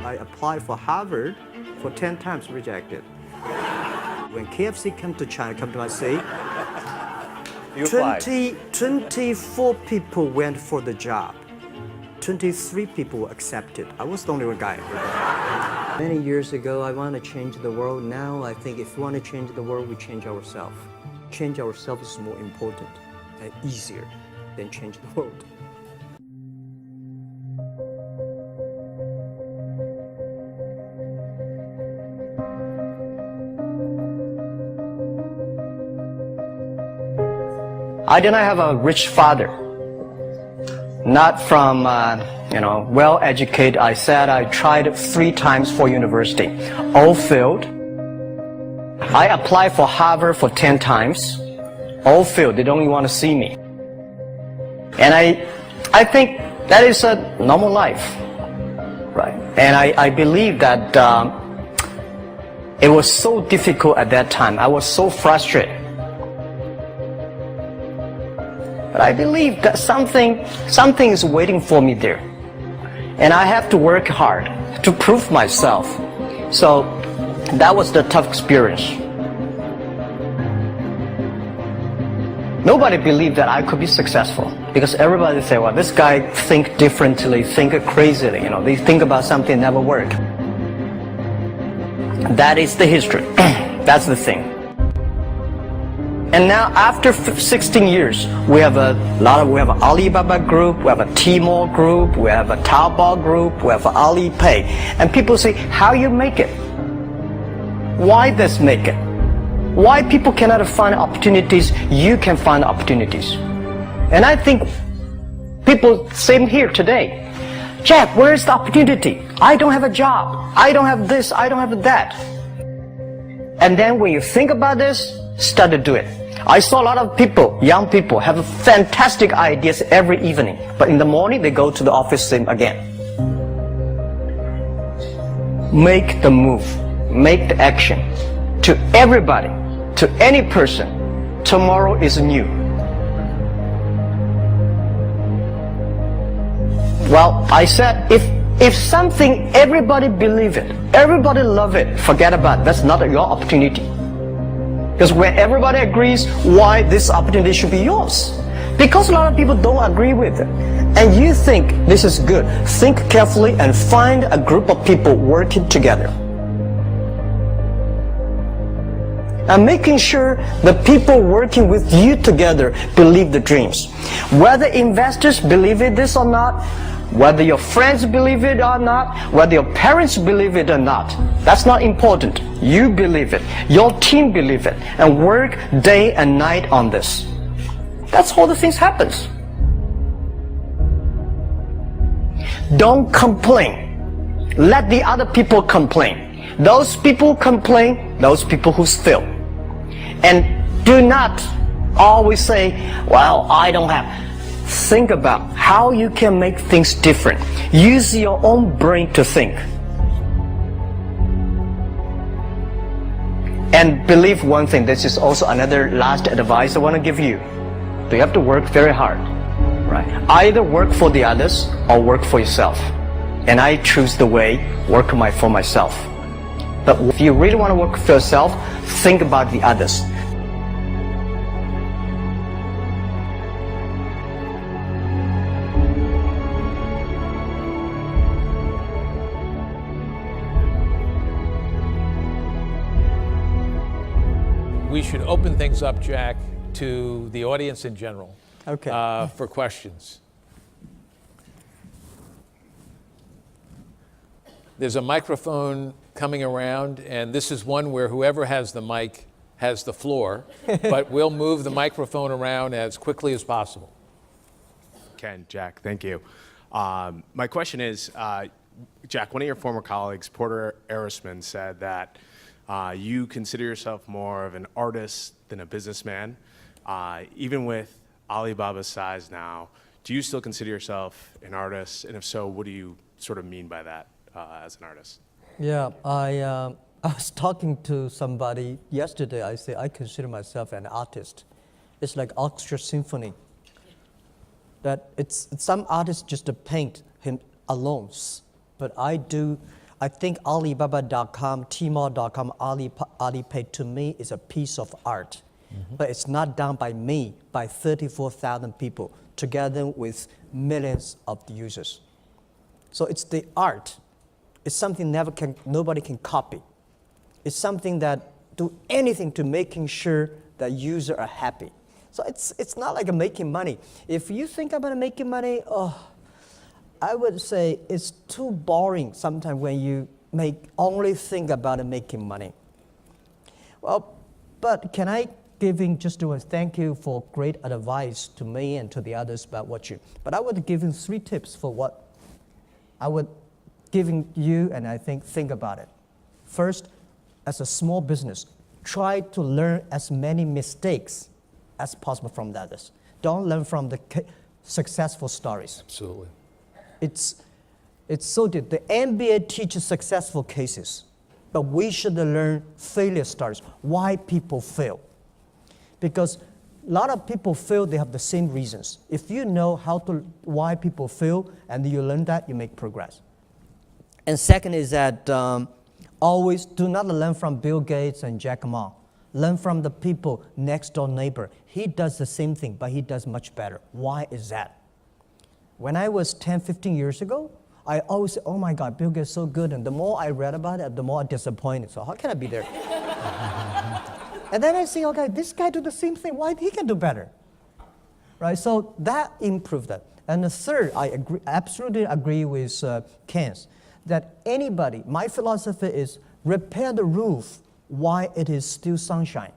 I applied for Harvard for 10 times, rejected. When KFC come to my city, 24 people went for the job. 23 people were accepted. I was the only one guy. Many years ago, I want to change the world. Now, I think if we want to change the world, we change ourselves. Change ourselves is more important and easier than change the world. I did not have a rich father. Not from, well-educated. I said I tried 3 times for university. All failed. I applied for Harvard for 10 times. All failed. They don't even want to see me. And I think that is a normal life, right? And I believe that it was so difficult at that time. I was so frustrated. But I believe that something is waiting for me there. And I have to work hard to prove myself. So that was the tough experience. Nobody believed that I could be successful because everybody said, well, this guy think differently, think crazily, they think about something never work. That is the history. That's the thing. And now after 16 years, we have an Alibaba group, we have a Tmall group, we have a Taobao group, we have Alipay. And people say, how you make it? Why this make it? Why people cannot find opportunities, you can find opportunities. And I think people same here today. Jack, where is the opportunity? I don't have a job. I don't have this, I don't have that. And then when you think about this, start to do it. I saw a lot of people, young people, have fantastic ideas every evening. But in the morning, they go to the office same again. Make the move. Make the action. To everybody, to any person, tomorrow is new. Well, I said, if something, everybody believe it, everybody love it, forget about it. That's not your opportunity. Because when everybody agrees, why this opportunity should be yours? Because a lot of people don't agree with it. And you think this is good. Think carefully and find a group of people working together. And making sure the people working with you together believe the dreams. Whether investors believe it this or not, whether your friends believe it or not, whether your parents believe it or not, that's not important. You believe it. Your team believe it. And work day and night on this. That's how the things happens. Don't complain. Let the other people complain. Those people complain, those people who fail. And do not always say, well, I don't have. Think about how you can make things different. Use your own brain to think. And believe one thing, this is also another last advice I want to give you. You have to work very hard, right? Either work for the others or work for yourself. And I choose the way, work for myself. But if you really want to work for yourself, think about the others. We should open things up, Jack, to the audience in general. Okay. For questions. There's a microphone coming around, and this is one where whoever has the mic has the floor, but we'll move the microphone around as quickly as possible. Ken, Jack, thank you. My question is, Jack, one of your former colleagues, Porter Arisman, said that you consider yourself more of an artist than a businessman. Even with Alibaba's size now, do you still consider yourself an artist? And if so, what do you sort of mean by that as an artist? Yeah, I was talking to somebody yesterday. I say I consider myself an artist. It's like orchestra symphony. That it's some artists just paint him alone, but I I think Alibaba.com, Tmall.com, Alipay to me is a piece of art. But it's not done by me, by 34,000 people, together with millions of the users. So it's the art. It's something nobody can copy. It's something that do anything to making sure that users are happy. So it's not like making money. If you think about making money, I would say it's too boring sometimes when you only think about making money. Well, but can I just do a thank you for great advice to me and to the others about but I would give you 3 tips for what I would giving you, and I think about it. First, as a small business, try to learn as many mistakes as possible from the others. Don't learn from the successful stories. Absolutely. It's so deep. The MBA teaches successful cases, but we should learn failure stories, why people fail. Because a lot of people fail, they have the same reasons. If you know why people fail and you learn that, you make progress. And second is that always do not learn from Bill Gates and Jack Ma. Learn from the people next door neighbor. He does the same thing, but he does much better. Why is that? When I was 10, 15 years ago, I always said, oh my God, Bill Gates is so good. And the more I read about it, the more I disappointed. So how can I be there? And then I see, okay, this guy do the same thing. Why he can do better? Right? So that improved that. And the third, I absolutely agree with Ken's, that anybody, my philosophy is repair the roof while it is still sunshine.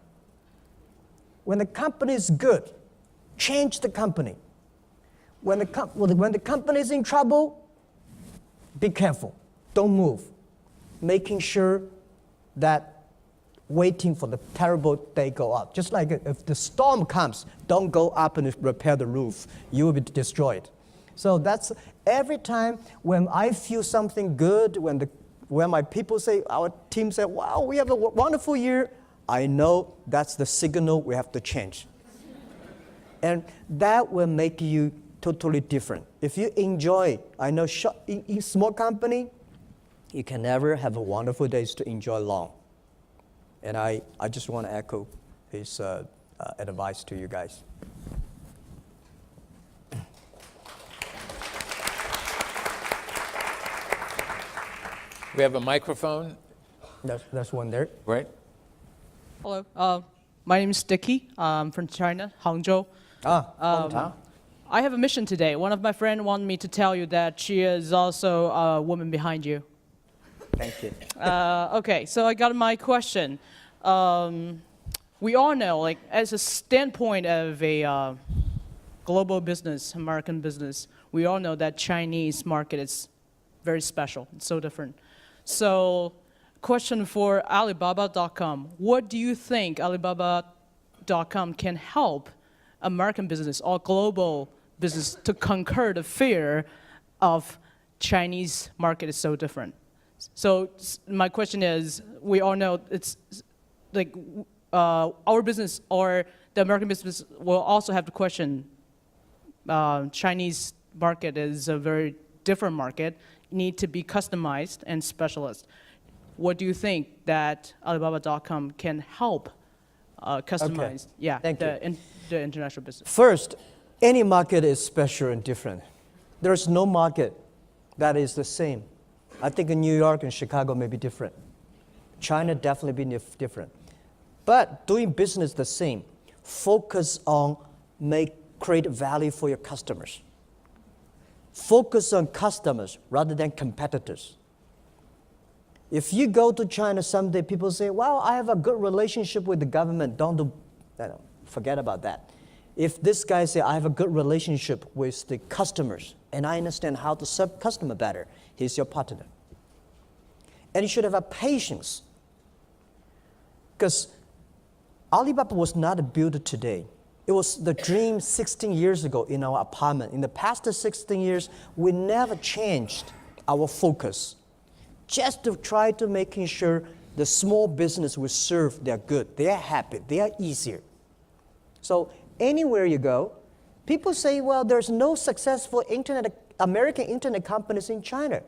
When the company is good, change the company. When the company is in trouble, be careful. Don't move. Making sure that waiting for the terrible day go up. Just like if the storm comes, don't go up and repair the roof. You will be destroyed. So that's every time when I feel something good, when my people say, our team say, wow, we have a wonderful year, I know that's the signal we have to change. And that will make you totally different. If you enjoy, I know in small company, you can never have a wonderful days to enjoy long. And I just want to echo his advice to you guys. We have a microphone. That's one there. Right. Hello. My name is Dicky. I'm from China, Hangzhou. Hometown. I have a mission today. One of my friends wanted me to tell you that she is also a woman behind you. Thank you. Okay, so I got my question. We all know, like, as a standpoint of a global business, American business, we all know that Chinese market is very special. It's so different. So, question for Alibaba.com. What do you think Alibaba.com can help American business or global business to conquer the fear of Chinese market is so different? So my question is, we all know it's like our business or the American business will also have the question, Chinese market is a very different market, need to be customized and specialist. What do you think that Alibaba.com can help customize the international business? First, any market is special and different. There's no market that is the same. I think in New York and Chicago may be different. China definitely be different. But doing business the same. Focus on create value for your customers. Focus on customers rather than competitors. If you go to China someday, people say, well, I have a good relationship with the government. Forget about that. If this guy say, I have a good relationship with the customers, and I understand how to serve customer better, he's your partner. And you should have patience. Because Alibaba was not built today. It was the dream 16 years ago in our apartment. In the past 16 years, we never changed our focus. Just to try to making sure the small business we serve, they're good, they are happy, they are easier. So anywhere you go, people say, well, there's no successful American internet companies in China.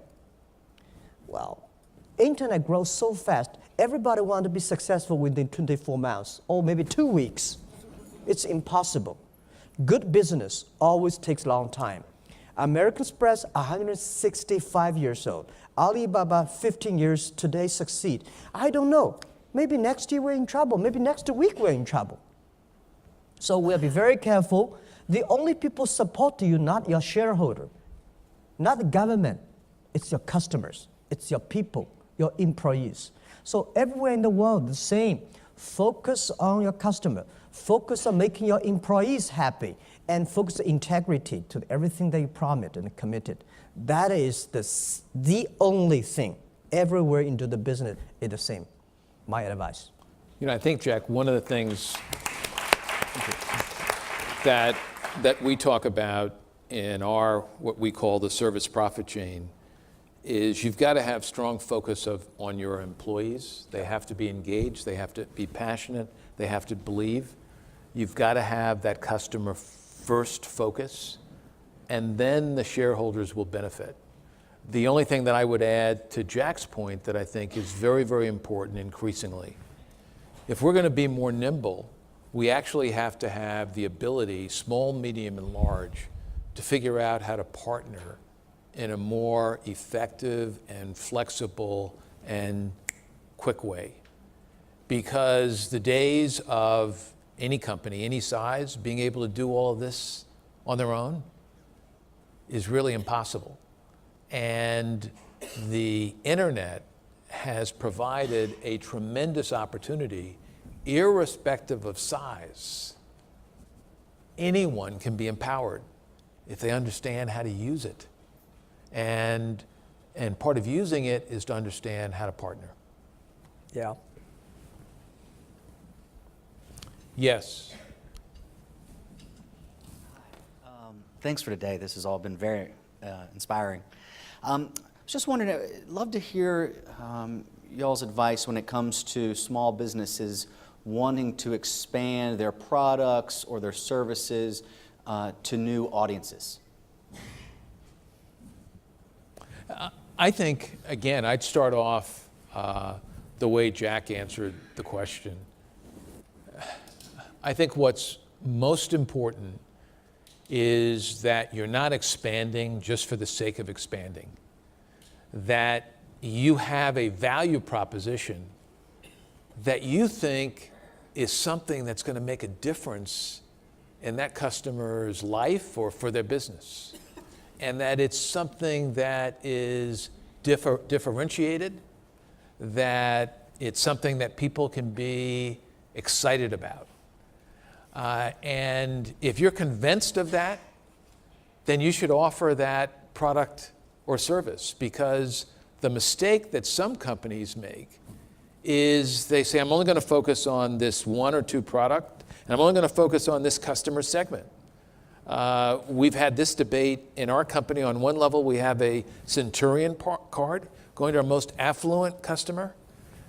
Well, Internet grows so fast. Everybody wants to be successful within 24 months or maybe 2 weeks. It's impossible. Good business always takes a long time. American Express, 165 years old. Alibaba, 15 years, today succeed. I don't know. Maybe next year we're in trouble. Maybe next week we're in trouble. So we'll be very careful. The only people support you, not your shareholder, not the government. It's your customers. It's your people, your employees. So everywhere in the world, the same. Focus on your customer. Focus on making your employees happy. And focus on integrity to everything that you promised and committed. That is the only thing. Everywhere into the business is the same. My advice. You know, I think, Jack, one of the things that we talk about in our, what we call the service profit chain, is you've got to have strong focus on your employees. They have to be engaged. They have to be passionate. They have to believe. You've got to have that customer first focus, and then the shareholders will benefit. The only thing that I would add to Jack's point that I think is very, very important increasingly, if we're going to be more nimble, we actually have to have the ability, small, medium, and large, to figure out how to partner in a more effective and flexible and quick way. Because the days of any company, any size, being able to do all of this on their own is really impossible. And the internet has provided a tremendous opportunity, irrespective of size. Anyone can be empowered if they understand how to use it. And part of using it is to understand how to partner. Yeah. Yes. Thanks for today. This has all been very inspiring. Just wondering, I'd love to hear y'all's advice when it comes to small businesses wanting to expand their products or their services to new audiences. I think, again, I'd start off the way Jack answered the question. I think what's most important is that you're not expanding just for the sake of expanding. That you have a value proposition that you think is something that's going to make a difference in that customer's life or for their business. And that it's something that is differentiated, that it's something that people can be excited about. And if you're convinced of that, then you should offer that product or service, because the mistake that some companies make is they say, I'm only going to focus on this one or two product, and I'm only going to focus on this customer segment. We've had this debate in our company. On one level, we have a Centurion card going to our most affluent customer,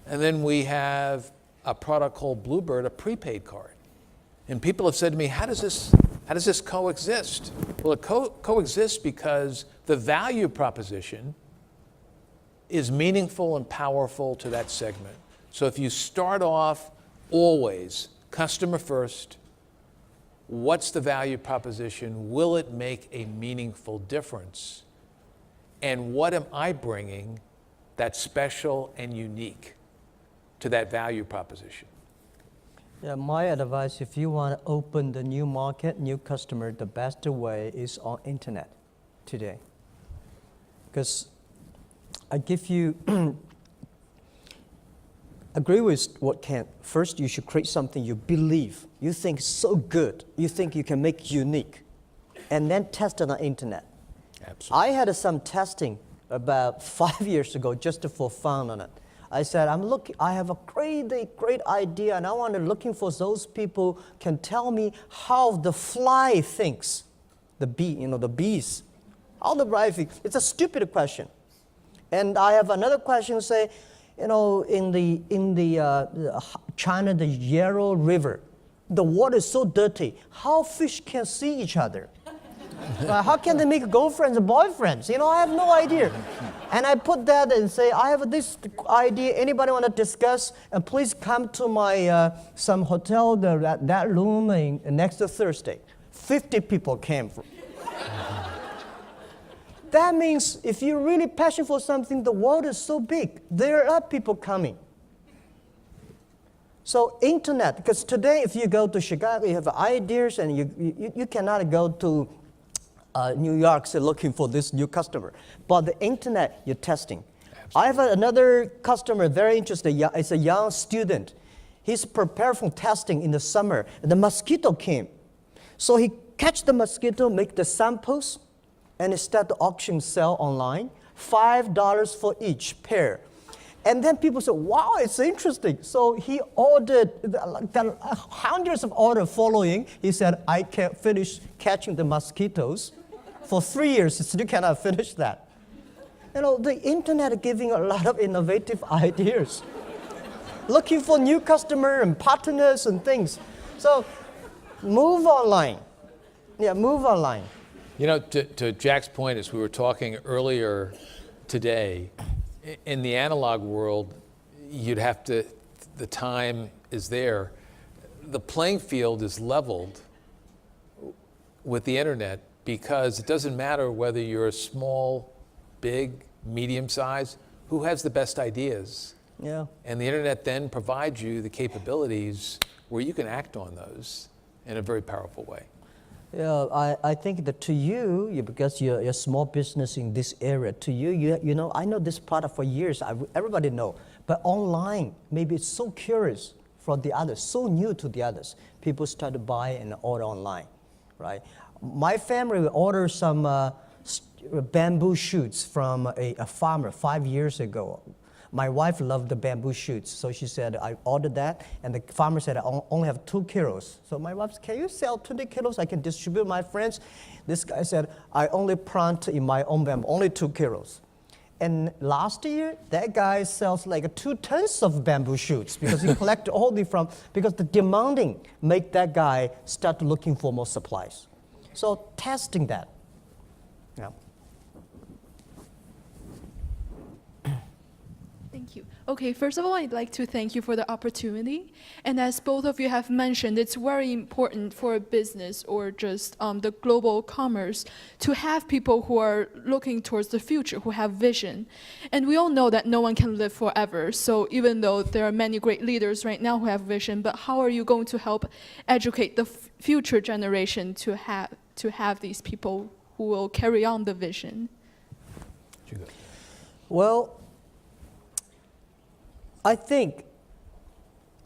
and then we have a product called Bluebird, a prepaid card. And people have said to me, how does this coexist? Well, it coexists because the value proposition is meaningful and powerful to that segment. So if you start off always customer first, what's the value proposition? Will it make a meaningful difference? And what am I bringing that's special and unique to that value proposition? Yeah, my advice, if you want to open the new market, new customer, the best way is on internet today. Because I give you, agree with what Ken. First, you should create something you believe, you think so good, you think you can make unique, and then test it on internet. Absolutely. I had some testing about 5 years ago just for fun on it. I said, I have a great idea, and I want to looking for those people can tell me how the fly thinks, the bee, the bees, how the fly thinks. It's a stupid question. And I have another question, say, in the China, the Yarrow River, the water is so dirty. How fish can see each other? How can they make girlfriends and boyfriends? I have no idea. And I put that and say, I have this idea. Anybody want to discuss? And please come to my some hotel, that room next Thursday. 50 people came. That means if you're really passionate for something, the world is so big. There are people coming. So internet, because today if you go to Chicago, you have ideas, and you cannot go to New York looking for this new customer. But the internet, you're testing. Absolutely. I have another customer, very interesting. It's a young student. He's prepared for testing in the summer. The mosquito came. So he catch the mosquito, make the samples, and start the auction sale online, $5 for each pair. And then people said, wow, it's interesting. So he ordered hundreds of orders following. He said, I can't finish catching the mosquitoes. For 3 years, he still cannot finish that. You know, the internet giving a lot of innovative ideas. Looking for new customers and partners and things. So move online. Yeah, move online. You know, to Jack's point, as we were talking earlier today, in the analog world, you'd have to, the time is there. The playing field is leveled with the internet because it doesn't matter whether you're a small, big, medium size, who has the best ideas. Yeah. And the internet then provides you the capabilities where you can act on those in a very powerful way. Yeah, I think that to you because you're a small business in this area, to you know, I know this product for years, everybody know, but online, maybe it's so curious for the others, so new to the others. People start to buy and order online, right? My family ordered some bamboo shoots from a farmer 5 years ago. My wife loved the bamboo shoots, so she said, I ordered that, and the farmer said, I only have 2 kilos. So my wife said, can you sell 20 kilos? I can distribute my friends. This guy said, I only plant in my own bamboo, only 2 kilos. And last year, that guy sells like 2 tons of bamboo shoots because he collected all because the demanding make that guy start looking for more supplies. So testing that. Yeah. Thank you. Okay, first of all, I'd like to thank you for the opportunity. And as both of you have mentioned, it's very important for a business or just the global commerce to have people who are looking towards the future, who have vision. And we all know that no one can live forever. So even though there are many great leaders right now who have vision, but how are you going to help educate the future generation to have these people who will carry on the vision? Well, I think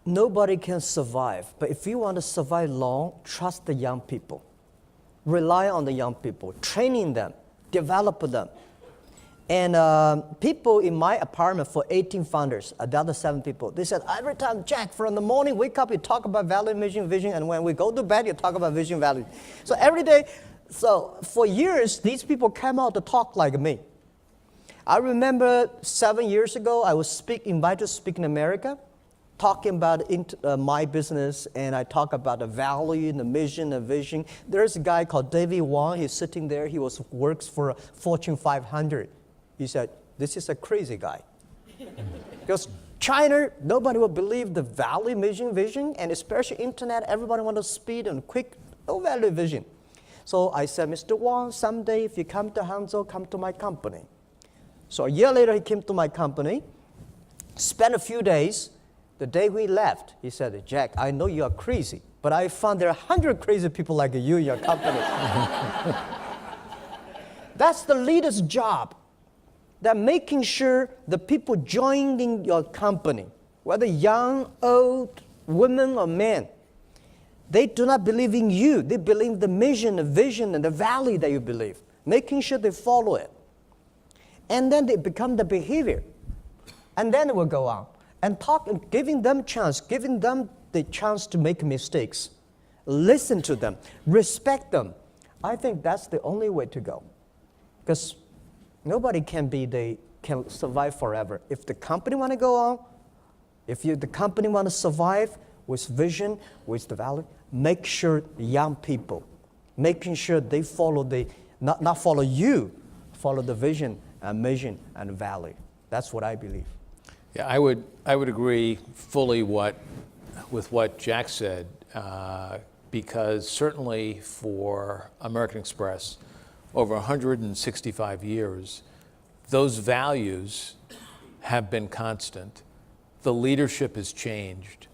nobody can survive, but if you want to survive long, trust the young people. Rely on the young people, training them, develop them. And people in my apartment for 18 founders, the other 7 people, they said, every time, Jack, from the morning, wake up, you talk about value, mission, vision, and when we go to bed, you talk about vision, value. So every day, so for years, these people came out to talk like me. I remember 7 years ago, I was invited to speak in America, talking about my business, and I talk about the value, the mission, the vision. There's a guy called David Wong. He's sitting there. He works for Fortune 500. He said, this is a crazy guy. Because China, nobody will believe the value, mission, vision, and especially internet, everybody wants speed and quick, no value, vision. So I said, Mr. Wong, someday if you come to Hangzhou, come to my company. So a year later, he came to my company, spent a few days. The day we left, he said, Jack, I know you are crazy, but I found there are 100 crazy people like you in your company. That's the leader's job. That making sure the people joining your company, whether young, old, women or men, they do not believe in you. They believe in the mission, the vision, and the value that you believe. Making sure they follow it. And then they become the behavior. And then it will go on. And talk, and giving them chance, giving them the chance to make mistakes. Listen to them, respect them. I think that's the only way to go. Because nobody can survive forever. If the company want to go on, the company want to survive with vision, with the value, make sure the young people, making sure they follow not follow you, follow the vision mission, and value. That's what I believe. Yeah, I would agree fully with what Jack said, because certainly for American Express, over 165 years, those values have been constant. The leadership has changed.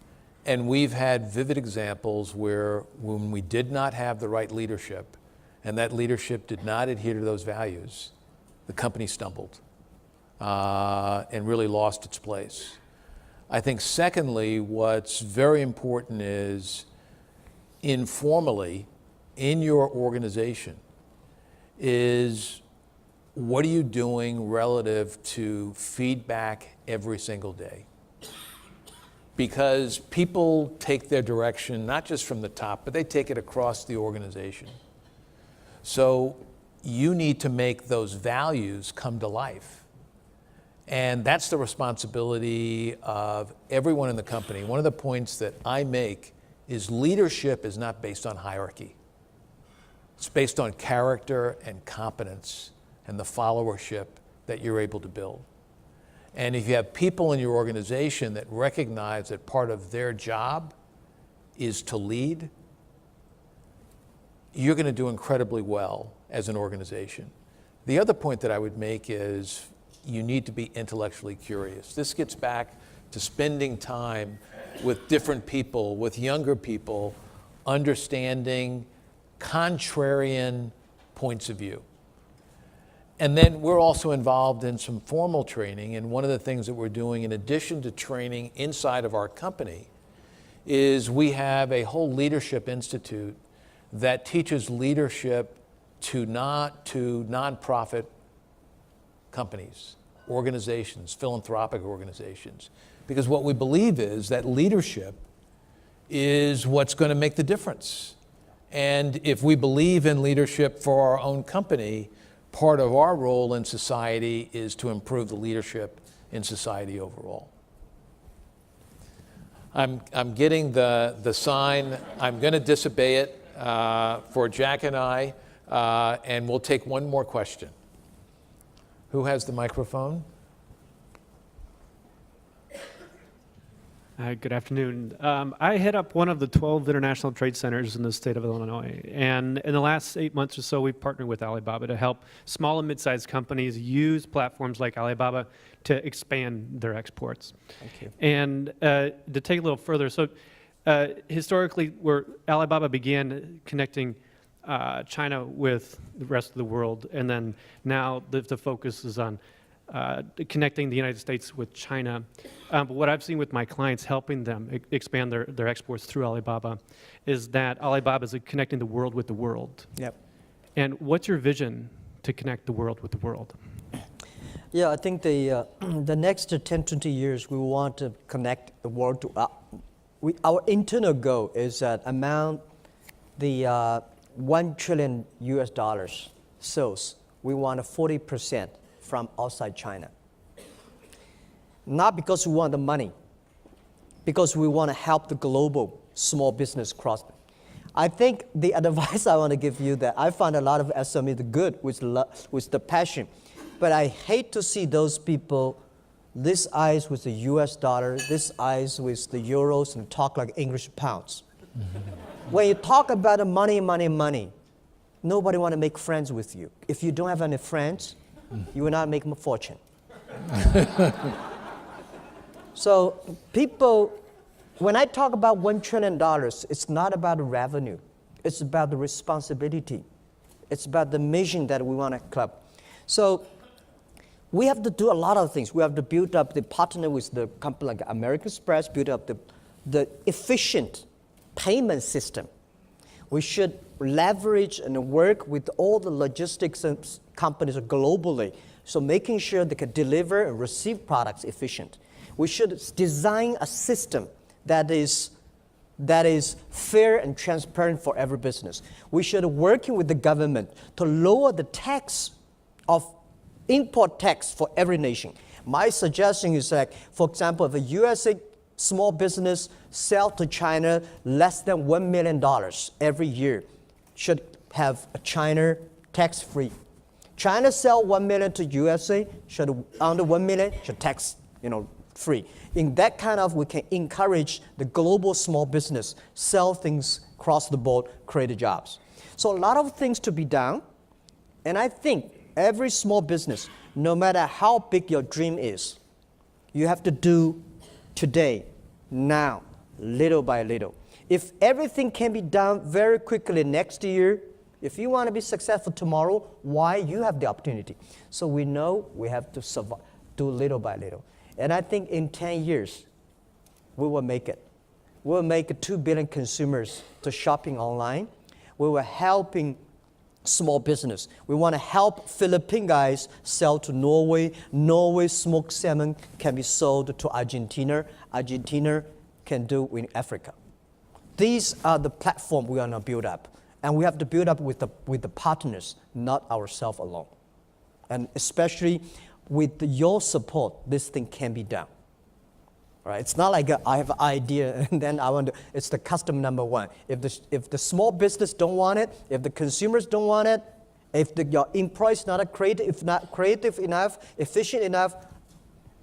And we've had vivid examples where when we did not have the right leadership, and that leadership did not adhere to those values, the company stumbled and really lost its place. I think secondly, what's very important is informally in your organization is what are you doing relative to feedback every single day? Because people take their direction not just from the top, but they take it across the organization. So you need to make those values come to life. And that's the responsibility of everyone in the company. One of the points that I make is leadership is not based on hierarchy. It's based on character and competence and the followership that you're able to build. And if you have people in your organization that recognize that part of their job is to lead, you're going to do incredibly well as an organization. The other point that I would make is you need to be intellectually curious. This gets back to spending time with different people, with younger people, understanding contrarian points of view. And then we're also involved in some formal training, and one of the things that we're doing in addition to training inside of our company is we have a whole leadership institute that teaches leadership to nonprofit companies, organizations, philanthropic organizations. Because what we believe is that leadership is what's going to make the difference. And if we believe in leadership for our own company, part of our role in society is to improve the leadership in society overall. I'm getting the sign. I'm going to disobey it for Jack and I, and we'll take one more question. Who has the microphone? Good afternoon. I head up one of the 12 international trade centers in the state of Illinois. And in the last 8 months or so, we've partnered with Alibaba to help small and mid-sized companies use platforms like Alibaba to expand their exports. Thank you. And to take it a little further, so historically, where Alibaba began connecting China with the rest of the world, and then now the focus is on connecting the United States with China. But what I've seen with my clients helping them expand their exports through Alibaba is that Alibaba is connecting the world with the world. Yep. And what's your vision to connect the world with the world? Yeah, I think the next 10, 20 years, we want to connect the world to, our internal goal is that among the $1 trillion US sales, we want 40% from outside China. Not because we want the money, because we want to help the global small business cross. I think the advice I want to give you that I find a lot of SMEs good with the passion, but I hate to see those people, this eyes with the US dollar, this eyes with the euros, and talk like English pounds. When you talk about the money, nobody want to make friends with you. If you don't have any friends, you will not make a fortune. So people, when I talk about $1 trillion, it's not about the revenue. It's about the responsibility. It's about the mission that we want to club. So we have to do a lot of things. We have to build up the partner with the company like American Express, build up the efficient payment system. We should leverage and work with all the logistics companies globally, so making sure they can deliver and receive products efficient. We should design a system that is fair and transparent for every business. We should working with the government to lower the tax of import tax for every nation. My suggestion is that, for example, if a USA small business sell to China less than $1 million every year, should have a China tax-free. China sell 1 million to USA, should under 1 million should tax, free. In that kind of, we can encourage the global small business, sell things across the board, create jobs. So a lot of things to be done. And I think every small business, no matter how big your dream is, you have to do today, now, little by little. If everything can be done very quickly next year, if you want to be successful tomorrow, why you have the opportunity? So we know we have to survive, do little by little. And I think in 10 years, we will make it. We'll make 2 billion consumers to shopping online. We will helping small business. We want to help Philippine guys sell to Norway. Norway smoked salmon can be sold to Argentina. Argentina can do in Africa. These are the platform we want to build up. And we have to build up with the partners, not ourselves alone. And especially with your support, this thing can be done. Right? It's not like I have an idea and then I want to, it's the customer number one. If the small business don't want it, if the consumers don't want it, if your employees not creative enough, efficient enough,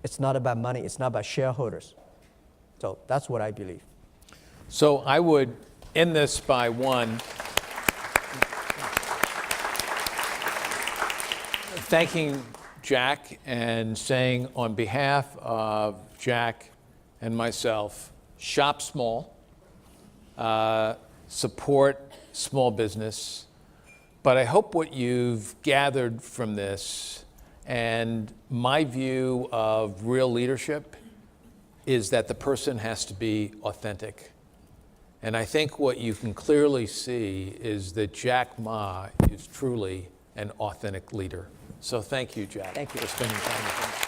it's not about money, it's not about shareholders. So that's what I believe. So I would end this by thanking Jack and saying on behalf of Jack and myself, shop small, support small business. But I hope what you've gathered from this and my view of real leadership is that the person has to be authentic. And I think what you can clearly see is that Jack Ma is truly an authentic leader. So thank you, Jack, Thank you for spending time with us.